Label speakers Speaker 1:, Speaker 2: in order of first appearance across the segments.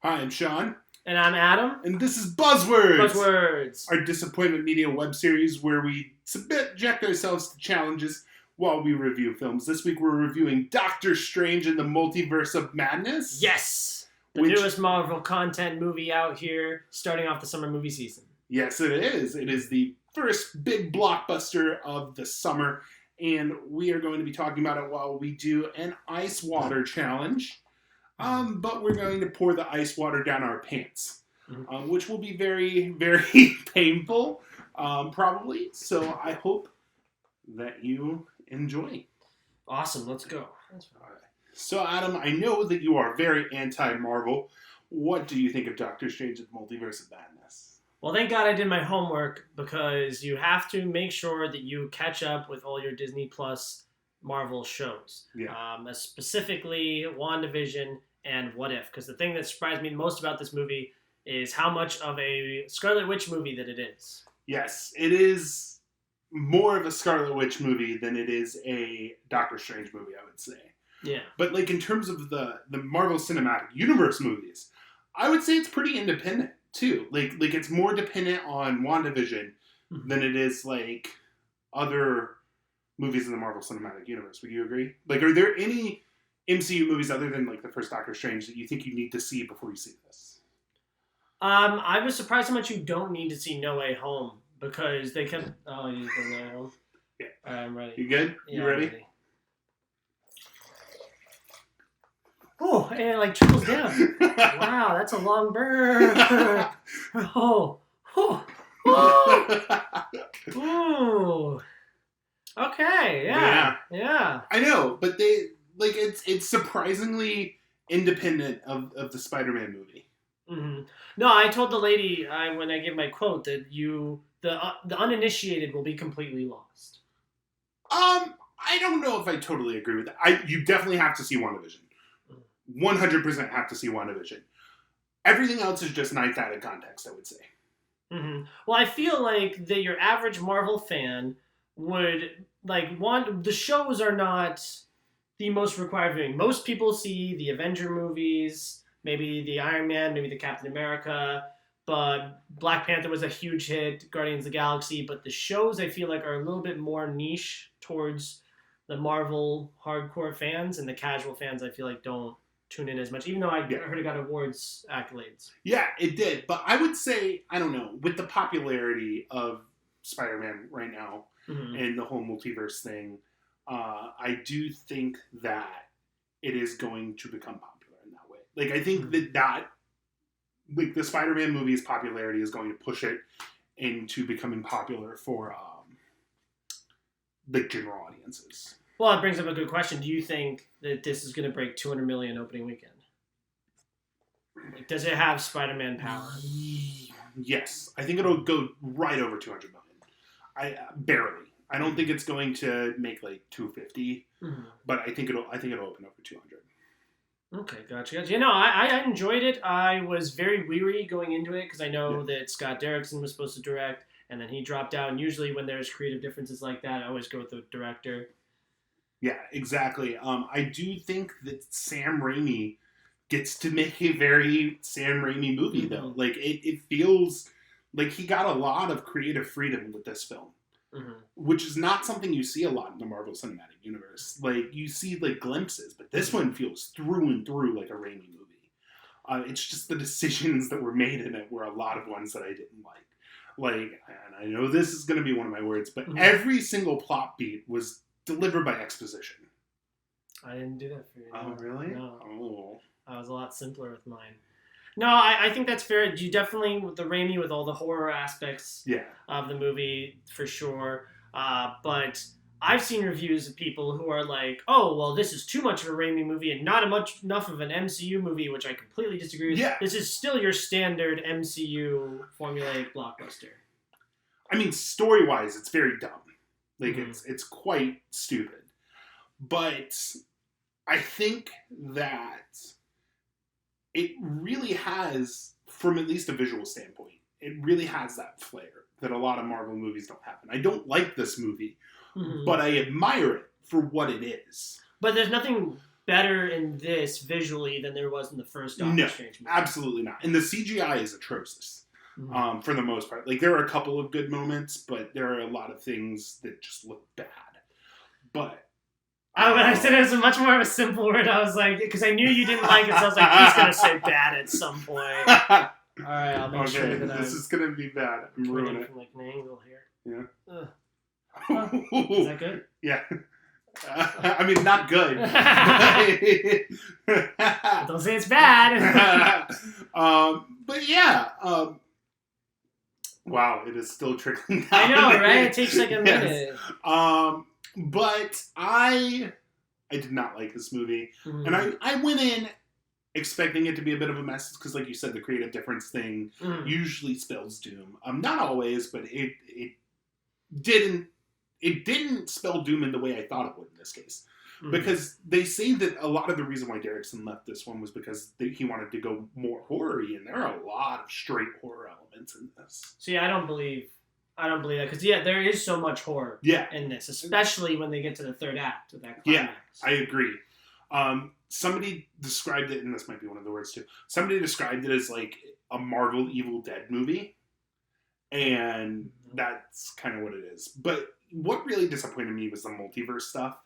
Speaker 1: Hi, I'm Sean.
Speaker 2: And I'm Adam.
Speaker 1: And this is Buzzwords!
Speaker 2: Buzzwords!
Speaker 1: Our Disappointment Media web series where we subject ourselves to challenges while we review films. This week we're reviewing Doctor Strange in the Multiverse of Madness.
Speaker 2: Yes! The newest Marvel content movie out here, starting off the summer movie season.
Speaker 1: Yes, it is. It is the first big blockbuster of the summer, and we are going to be talking about it while we do an ice water challenge. But we're going to pour the ice water down our pants, which will be very, very painful, probably. So I hope that you enjoy.
Speaker 2: Awesome, let's go.
Speaker 1: All right. So Adam, I know that you are very anti-Marvel. What do you think of Doctor Strange in the Multiverse of Madness?
Speaker 2: Well, thank God I did my homework, because you have to make sure that you catch up with all your Disney Plus Marvel shows.
Speaker 1: Yeah.
Speaker 2: Specifically WandaVision and What If. Because the thing that surprised me the most about this movie is how much of a Scarlet Witch movie that it is.
Speaker 1: Yes, it is more of a Scarlet Witch movie than it is a Doctor Strange movie, I would say.
Speaker 2: Yeah.
Speaker 1: But like in terms of the Marvel Cinematic Universe movies, I would say it's pretty independent too. Like it's more dependent on WandaVision than it is like other movies in the Marvel Cinematic Universe. Would you agree? Like, are there any MCU movies other than like the first Doctor Strange that you think you need to see before you see this?
Speaker 2: I was surprised how much you don't need to see No Way Home, because they kept... Oh, you did No Way Home?
Speaker 1: Yeah.
Speaker 2: I'm ready.
Speaker 1: You good?
Speaker 2: Yeah,
Speaker 1: you ready?
Speaker 2: I'm ready. Oh, and it like trickles down. Wow, that's a long burn. Oh. Ooh. Okay, yeah.
Speaker 1: I know, but they like it's surprisingly independent of the Spider-Man movie.
Speaker 2: Mm-hmm. No, I told the lady when I gave my quote that the uninitiated will be completely lost.
Speaker 1: I don't know if I totally agree with that. You definitely have to see WandaVision. 100% have to see WandaVision. Everything else is just nice added context, I would say.
Speaker 2: Mm-hmm. Well, I feel like that your average Marvel fan would the shows are not the most required viewing. Most people see the Avenger movies, maybe the Iron Man, maybe the Captain America, but Black Panther was a huge hit, Guardians of the Galaxy, but the shows I feel like are a little bit more niche towards the Marvel hardcore fans, and the casual fans I feel like don't tune in as much, even though I heard it got awards accolades.
Speaker 1: Yeah, it did. But I would say, I don't know, with the popularity of Spider-Man right now and the whole multiverse thing, I do think that it is going to become popular in that way. Like, I think that like the Spider-Man movie's popularity is going to push it into becoming popular for like general audiences.
Speaker 2: Well, it brings up a good question. Do you think that this is going to break 200 million opening weekend? Like, does it have Spider-Man power?
Speaker 1: Yes, I think it'll go right over 200 million. Barely. I don't think it's going to make like 250, but I think it'll open over 200.
Speaker 2: Okay, gotcha. You know, I enjoyed it. I was very weary going into it because I know that Scott Derrickson was supposed to direct, and then he dropped out. And usually when there's creative differences like that, I always go with the director.
Speaker 1: Yeah, exactly. I do think that Sam Raimi gets to make a very Sam Raimi movie, though. Like, it feels like he got a lot of creative freedom with this film, which is not something you see a lot in the Marvel Cinematic Universe. Like, you see, like, glimpses, but this one feels through and through like a Raimi movie. It's just the decisions that were made in it were a lot of ones that I didn't like. Like, and I know this is going to be one of my words, but every single plot beat was delivered by exposition.
Speaker 2: I didn't do that for you.
Speaker 1: Oh, really?
Speaker 2: No.
Speaker 1: Oh.
Speaker 2: I was a lot simpler with mine. No, I think that's fair. You definitely, with the Raimi, with all the horror aspects of the movie, for sure. But I've seen reviews of people who are like, oh, well, this is too much of a Raimi movie and not enough of an MCU movie, which I completely disagree with.
Speaker 1: Yeah.
Speaker 2: This is still your standard MCU formulaic blockbuster.
Speaker 1: I mean, story-wise, it's very dumb. Like, it's quite stupid. But I think that it really has, from at least a visual standpoint, it really has that flair that a lot of Marvel movies don't have. And I don't like this movie, but I admire it for what it is.
Speaker 2: But there's nothing better in this visually than there was in the first Doctor Strange movie.
Speaker 1: Absolutely not. And the CGI is atrocious for the most part. Like, there are a couple of good moments, but there are a lot of things that just look bad. But
Speaker 2: when I said it was much more of a simple word, I was like, because I knew you didn't like it, so I was like, he's going to say bad at some point. All right, I'll make sure that
Speaker 1: this is going to be bad. I'm ruining it.
Speaker 2: From like an angle here.
Speaker 1: Yeah.
Speaker 2: Is that good?
Speaker 1: Yeah. I mean, not good.
Speaker 2: Don't say it's bad.
Speaker 1: But yeah. Wow, it is still trickling down.
Speaker 2: I know, right? It takes like a minute.
Speaker 1: But I did not like this movie. And I went in expecting it to be a bit of a mess because, like you said, the creative difference thing usually spells doom. Not always, but it didn't spell doom in the way I thought it would in this case. Because they say that a lot of the reason why Derrickson left this one was because he wanted to go more horror-y, and there are a lot of straight horror elements in this.
Speaker 2: See, I don't believe that because there is so much horror in this, especially when they get to the third act of that climax.
Speaker 1: Yeah, I agree. Somebody described it, and this might be one of the words too. Somebody described it as like a Marvel Evil Dead movie, and that's kind of what it is. But what really disappointed me was the multiverse stuff.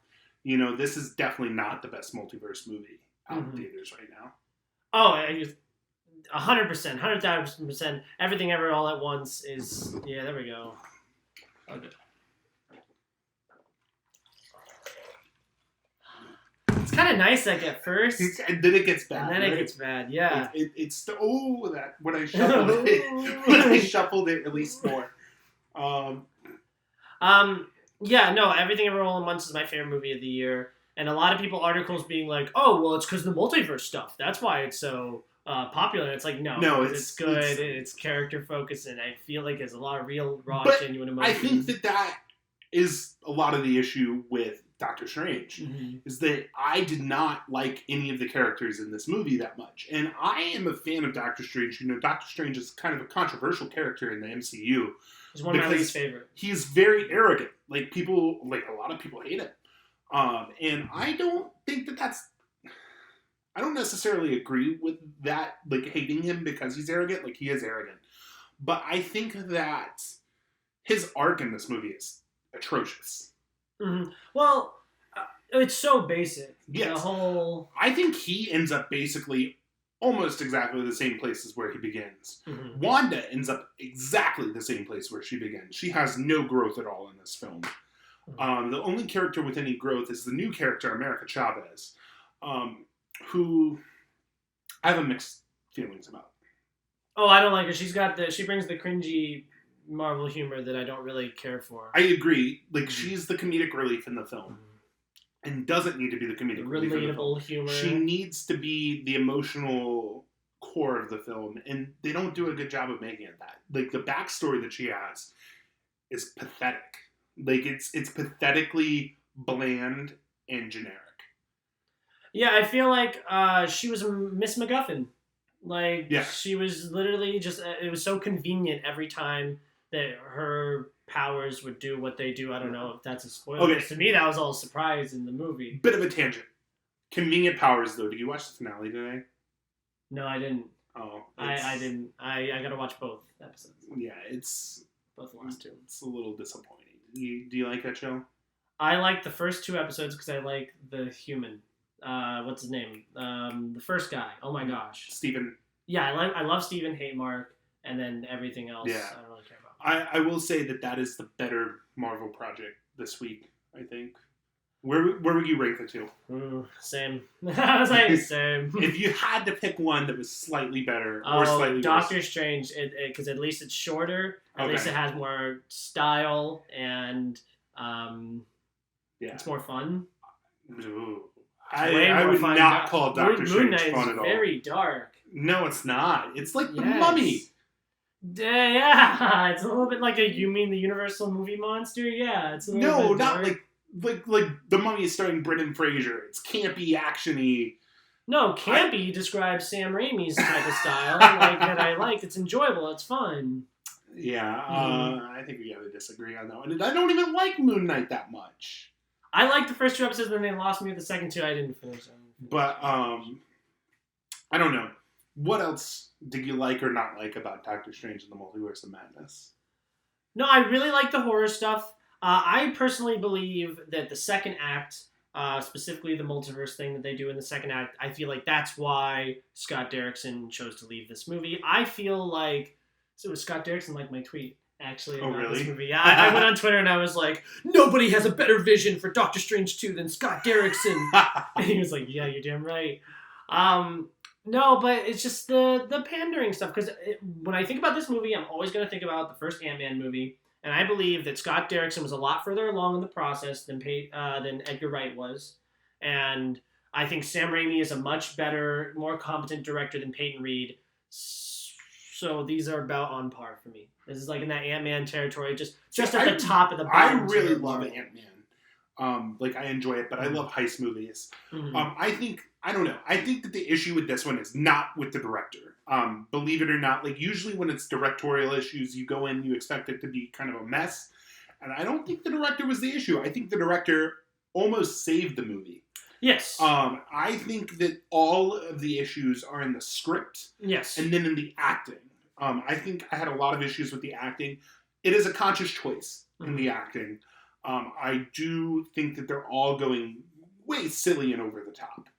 Speaker 1: You know, this is definitely not the best multiverse movie out in theaters right now.
Speaker 2: Oh, 100%, 100,000%. Everything Ever All at Once is... Yeah, there we go. Okay. It's kind of nice, like, at first.
Speaker 1: And then it gets bad.
Speaker 2: And then it gets bad, yeah.
Speaker 1: It's that when I shuffled it. When I shuffled it, released more.
Speaker 2: Yeah, no, Everything Ever All at Once is my favorite movie of the year. And a lot of people, articles being like, oh, well, it's because the multiverse stuff. That's why it's so popular. And it's like, no, it's good. It's character focused, and I feel like there's a lot of real, raw, genuine emotion.
Speaker 1: I think that is a lot of the issue with Doctor Strange, is that I did not like any of the characters in this movie that much. And I am a fan of Doctor Strange. You know, Doctor Strange is kind of a controversial character in the MCU.
Speaker 2: He's one of my least favorite.
Speaker 1: He's very arrogant. Like, a lot of people hate him. And I don't think that's... I don't necessarily agree with that, like, hating him because he's arrogant. Like, he is arrogant. But I think that his arc in this movie is atrocious.
Speaker 2: Well, it's so basic.
Speaker 1: Yes. I think he ends up basically almost exactly the same place as where he begins. Wanda ends up exactly the same place where she begins. She has no growth at all in this film. The only character with any growth is the new character, America Chavez, who I have mixed feelings about.
Speaker 2: Oh, I don't like her. She brings the cringy Marvel humor that I don't really care for.
Speaker 1: I agree. Like, she's the comedic relief in the film. And doesn't need to be the comedic relief in the film.
Speaker 2: Humor.
Speaker 1: She needs to be the emotional core of the film, and they don't do a good job of making it that. Like, the backstory that she has is pathetic. Like, it's pathetically bland and generic.
Speaker 2: Yeah, I feel like she was a Miss MacGuffin. Like, she was literally just... it was so convenient every time that her powers would do what they do. I don't know if that's a spoiler. Okay. To me, that was all a surprise in the movie.
Speaker 1: Bit of a tangent. Convenient powers, though. Did you watch the finale today?
Speaker 2: No, I didn't.
Speaker 1: Oh.
Speaker 2: I didn't. I gotta watch both episodes.
Speaker 1: Yeah, it's...
Speaker 2: Both the last two.
Speaker 1: It's a little disappointing. Do you like that show?
Speaker 2: I like the first two episodes because I like the human. What's his name? The first guy. Oh my gosh.
Speaker 1: Stephen.
Speaker 2: Yeah, I love Stephen, hate Mark, and then everything else I don't really care about.
Speaker 1: I will say that is the better Marvel project this week, I think. Where would you rank the two?
Speaker 2: Same. I was like, same.
Speaker 1: If you had to pick one that was slightly better or slightly worse.
Speaker 2: Doctor Strange, because at least it's shorter. At least it has more style, and it's more fun.
Speaker 1: Ooh. I would not call Doctor Strange fun at all.
Speaker 2: Very dark.
Speaker 1: No, it's not. It's like the Mummy.
Speaker 2: Yeah, it's a little bit like you mean the Universal movie monster? Yeah, it's a little bit dark.
Speaker 1: Not like the Mummy is starring Brendan Fraser. It's campy, actiony.
Speaker 2: No, campy describes Sam Raimi's type of style. That I like. It's enjoyable. It's fun.
Speaker 1: Yeah, I think we gotta disagree on that one. And I don't even like Moon Knight that much.
Speaker 2: I liked the first two episodes, and then they lost me with the second two. I didn't finish them.
Speaker 1: But I don't know. What else did you like or not like about Doctor Strange and the Multiverse of Madness?
Speaker 2: No, I really like the horror stuff. I personally believe that the second act, specifically the multiverse thing that they do in the second act, I feel like that's why Scott Derrickson chose to leave this movie. I feel like, so was Scott Derrickson like my tweet, actually, about
Speaker 1: really?
Speaker 2: this movie? Yeah, I went on Twitter and I was like, nobody has a better vision for Doctor Strange 2 than Scott Derrickson. And he was like, yeah, you're damn right. No, but it's just the pandering stuff. Because when I think about this movie, I'm always going to think about the first Ant-Man movie. And I believe that Scott Derrickson was a lot further along in the process than Edgar Wright was. And I think Sam Raimi is a much better, more competent director than Peyton Reed. So these are about on par for me. This is like in that Ant-Man territory, just at the top of the bottom.
Speaker 1: I really love Ant-Man. Like, I enjoy it, but I love heist movies. Mm-hmm. I don't know. I think that the issue with this one is not with the director. Believe it or not, like, usually when it's directorial issues, you go in, you expect it to be kind of a mess. And I don't think the director was the issue. I think the director almost saved the movie.
Speaker 2: Yes.
Speaker 1: I think that all of the issues are in the script.
Speaker 2: Yes.
Speaker 1: And then in the acting. I think I had a lot of issues with the acting. It is a conscious choice in the acting. I do think that they're all going way silly and over the top.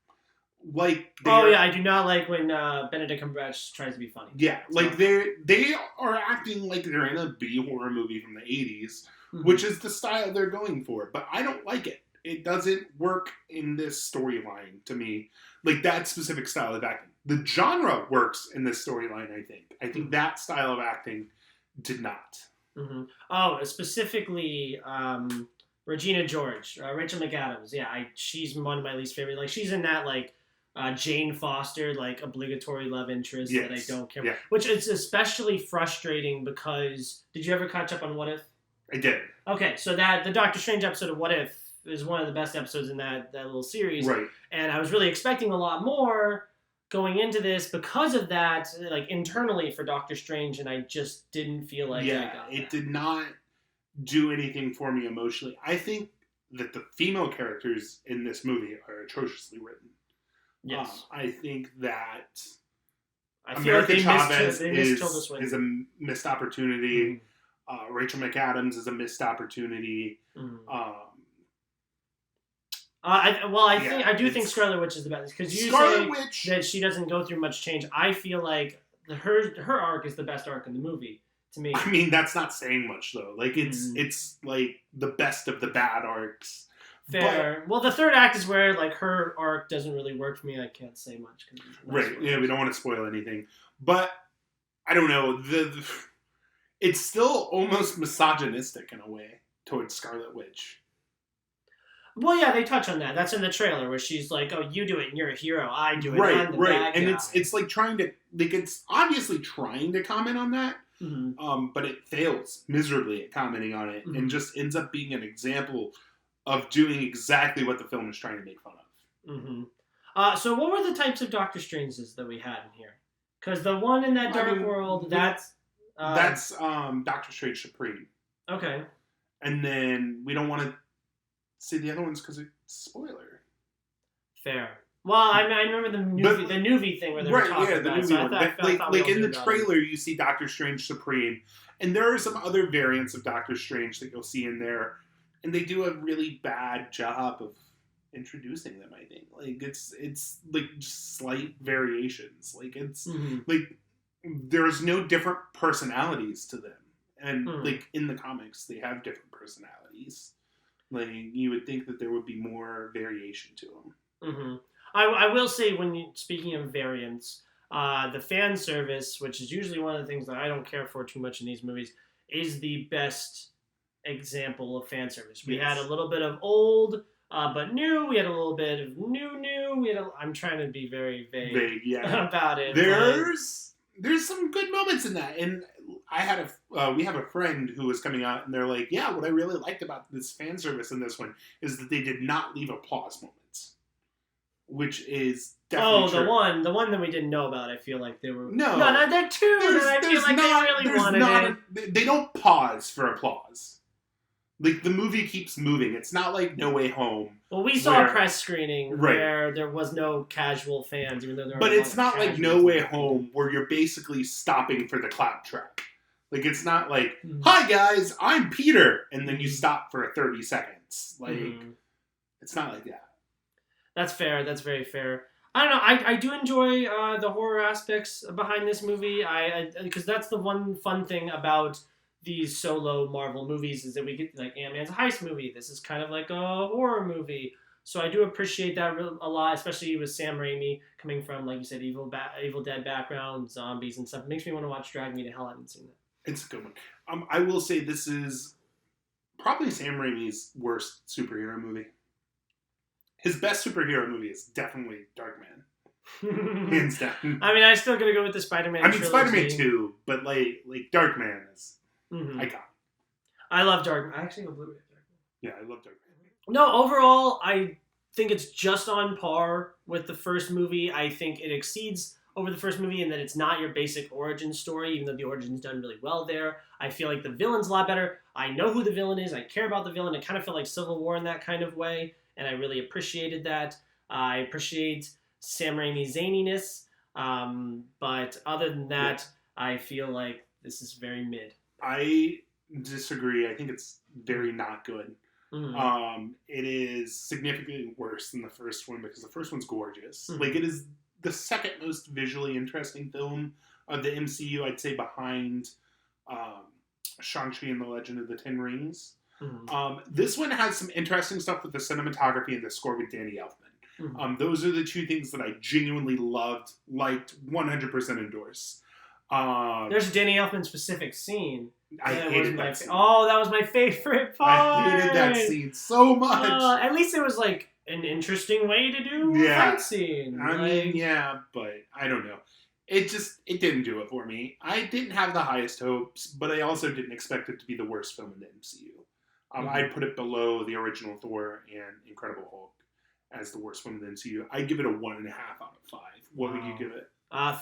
Speaker 1: Like,
Speaker 2: I do not like when Benedict Cumberbatch tries to be funny.
Speaker 1: Yeah, like they are acting like they're in a B horror movie from the 80s, which is the style they're going for. But I don't like it. It doesn't work in this storyline to me. Like, that specific style of acting. The genre works in this storyline, I think. I think that style of acting did not.
Speaker 2: Mm-hmm. Oh, specifically Regina George, Rachel McAdams. Yeah, she's one of my least favorite. Like, she's in that, like, Jane Foster, like, obligatory love interest that I don't care about. Which is especially frustrating because, did you ever catch up on What If?
Speaker 1: I did.
Speaker 2: Okay, so the Doctor Strange episode of What If is one of the best episodes in that little series.
Speaker 1: Right.
Speaker 2: And I was really expecting a lot more going into this because of that, like, internally for Doctor Strange, and I just didn't feel like I got that.
Speaker 1: It did not do anything for me emotionally. I think that the female characters in this movie are atrociously written.
Speaker 2: Yes.
Speaker 1: I think that
Speaker 2: America Chavez
Speaker 1: is a missed opportunity. Rachel McAdams is a missed opportunity.
Speaker 2: I do think Scarlet Witch is the best because you say that she doesn't go through much change. I feel like her arc is the best arc in the movie to me.
Speaker 1: I mean, that's not saying much though. Like, it's like the best of the bad arcs.
Speaker 2: Fair. Well, the third act is where, like, her arc doesn't really work for me. I can't say much.
Speaker 1: Right. Yeah, we don't want to spoil anything. But, I don't know. It's still almost misogynistic in a way towards Scarlet Witch.
Speaker 2: Well, yeah, they touch on that. That's in the trailer where she's like, "Oh, you do it, and you're a hero. I do it,
Speaker 1: right,
Speaker 2: I'm the bad guy."
Speaker 1: And it's like trying to, like, it's obviously trying to comment on that, but it fails miserably at commenting on it, and just ends up being an example of doing exactly what the film is trying to make fun of.
Speaker 2: So what were the types of Doctor Stranges that we had in here? Because the one in that dark world, that's
Speaker 1: Doctor Strange Supreme.
Speaker 2: Okay.
Speaker 1: And then we don't want to say the other ones because it's spoiler.
Speaker 2: Fair. Well, I remember the Nuvi thing where they were talking about it. So
Speaker 1: like in the trailer, you see Doctor Strange Supreme, and there are some other variants of Doctor Strange that you'll see in there. And they do a really bad job of introducing them, I think. Like, it's like just slight variations. Like, it's like there's no different personalities to them. And like in the comics, they have different personalities. Like, you would think that there would be more variation to them.
Speaker 2: I will say, speaking of variants, the fan service, which is usually one of the things that I don't care for too much in these movies, is the best example of fan service. We had a little bit of old but new. We had a little bit of new. I'm trying to be very vague about it.
Speaker 1: There's some good moments in that, and we have a friend who was coming out, and they're like, yeah, what I really liked about this fan service in this one is that they did not leave applause moments, which is definitely true.
Speaker 2: the one that we didn't know about. I feel like they were no, they're two. I feel like they really wanted it.
Speaker 1: They don't pause for applause. Like, the movie keeps moving. It's not like No Way Home.
Speaker 2: Well, we saw a press screening where there was no casual fans, even though there were.
Speaker 1: But it's not like No Way Home where you're basically stopping for the claptrap. Like, it's not like, hi guys, I'm Peter, and then you stop for 30 seconds. Like, it's not like that.
Speaker 2: That's fair. That's very fair. I don't know. I do enjoy the horror aspects behind this movie. Because that's the one fun thing about these solo Marvel movies is that we get like Ant-Man's a heist movie. This is kind of like a horror movie. So I do appreciate that a lot, especially with Sam Raimi coming from, like you said, Evil Dead background, zombies and stuff. It makes me want to watch Drag Me to Hell. I haven't seen that.
Speaker 1: It's a good one. I will say this is probably Sam Raimi's worst superhero movie. His best superhero movie is definitely Darkman. Hands down.
Speaker 2: I mean, I still gotta go with the Spider-Man trilogy.
Speaker 1: Spider-Man 2, but like Darkman is iconic.
Speaker 2: I love Darkman. I actually have a Blu-ray of Darkman.
Speaker 1: Yeah, I love Darkman.
Speaker 2: No, overall, I think it's just on par with the first movie. I think it exceeds over the first movie in that it's not your basic origin story, even though the origin's done really well there. I feel like the villain's a lot better. I know who the villain is. I care about the villain. It kind of felt like Civil War in that kind of way, and I really appreciated that. I appreciate Sam Raimi's zaniness, but other than that, I feel like this is very mid.
Speaker 1: I disagree. I think it's very not good. It is significantly worse than the first one because the first one's gorgeous. Like, it is the second most visually interesting film of the MCU, I'd say, behind Shang-Chi and the Legend of the Ten Rings. This one has some interesting stuff with the cinematography and the score with Danny Elfman. Those are the two things that I genuinely liked, 100% endorse.
Speaker 2: There's a Danny Elfman specific scene.
Speaker 1: I hated that scene.
Speaker 2: Oh, that was my favorite part.
Speaker 1: I hated that scene so much.
Speaker 2: At least it was like an interesting way to do a fight scene.
Speaker 1: I mean, yeah, but I don't know. It didn't do it for me. I didn't have the highest hopes, but I also didn't expect it to be the worst film in the MCU. I'd put it below the original Thor and Incredible Hulk as the worst one in the MCU. I'd give it a 1.5 out of 5. What would you give it?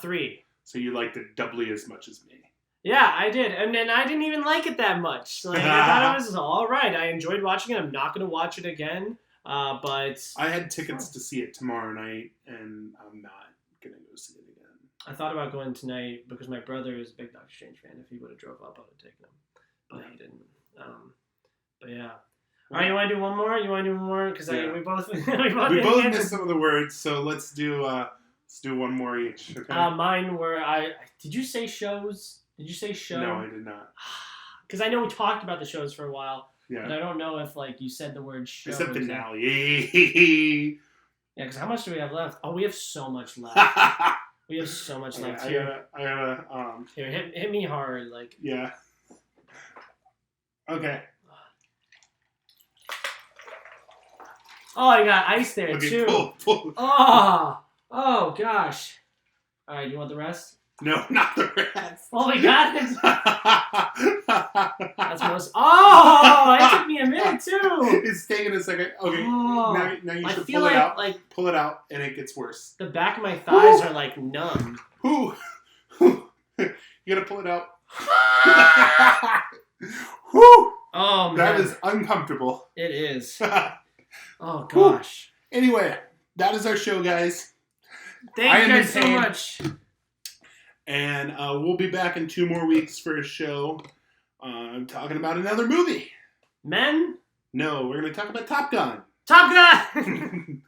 Speaker 2: 3.
Speaker 1: So you liked it doubly as much as me.
Speaker 2: Yeah, I did. And then I didn't even like it that much. Like, I thought it was all right. I enjoyed watching it. I'm not going to watch it again. But
Speaker 1: I had tickets to see it tomorrow night, and I'm not going to go see it again.
Speaker 2: I thought about going tonight because my brother is a big Doctor Strange fan. If he would have drove up, I would have taken him. But he didn't. But yeah. All right, you want to do one more? Because we both
Speaker 1: missed some of the words, so let's do one more each. Okay?
Speaker 2: Mine were Did you say shows? Did you say show?
Speaker 1: No, I did not.
Speaker 2: Because I know we talked about the shows for a while.
Speaker 1: Yeah.
Speaker 2: But I don't know if you said the word show.
Speaker 1: It's the finale.
Speaker 2: Yeah, because how much do we have left? Oh, we have so much left. We have so much left here.
Speaker 1: I gotta
Speaker 2: Here, hit me hard,
Speaker 1: Yeah. Okay.
Speaker 2: Oh, I got ice there too.
Speaker 1: Pull.
Speaker 2: Oh gosh. All right, you want the rest?
Speaker 1: No, not the rest.
Speaker 2: Oh, we got it. That's most. Oh, it took me a minute too.
Speaker 1: It's taking a second. Okay, now you should pull it out. Pull it out, and it gets worse.
Speaker 2: The back of my thighs are numb.
Speaker 1: You gotta pull it out.
Speaker 2: Oh man,
Speaker 1: that is uncomfortable.
Speaker 2: It is. Oh gosh.
Speaker 1: Anyway, that is our show, guys.
Speaker 2: Thank you guys so much.
Speaker 1: And we'll be back in 2 more weeks for a show talking about another movie.
Speaker 2: Men?
Speaker 1: No, we're going to talk about Top Gun.
Speaker 2: Top Gun!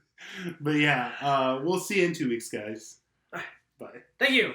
Speaker 1: But yeah, we'll see you in 2 weeks, guys. Bye.
Speaker 2: Thank you.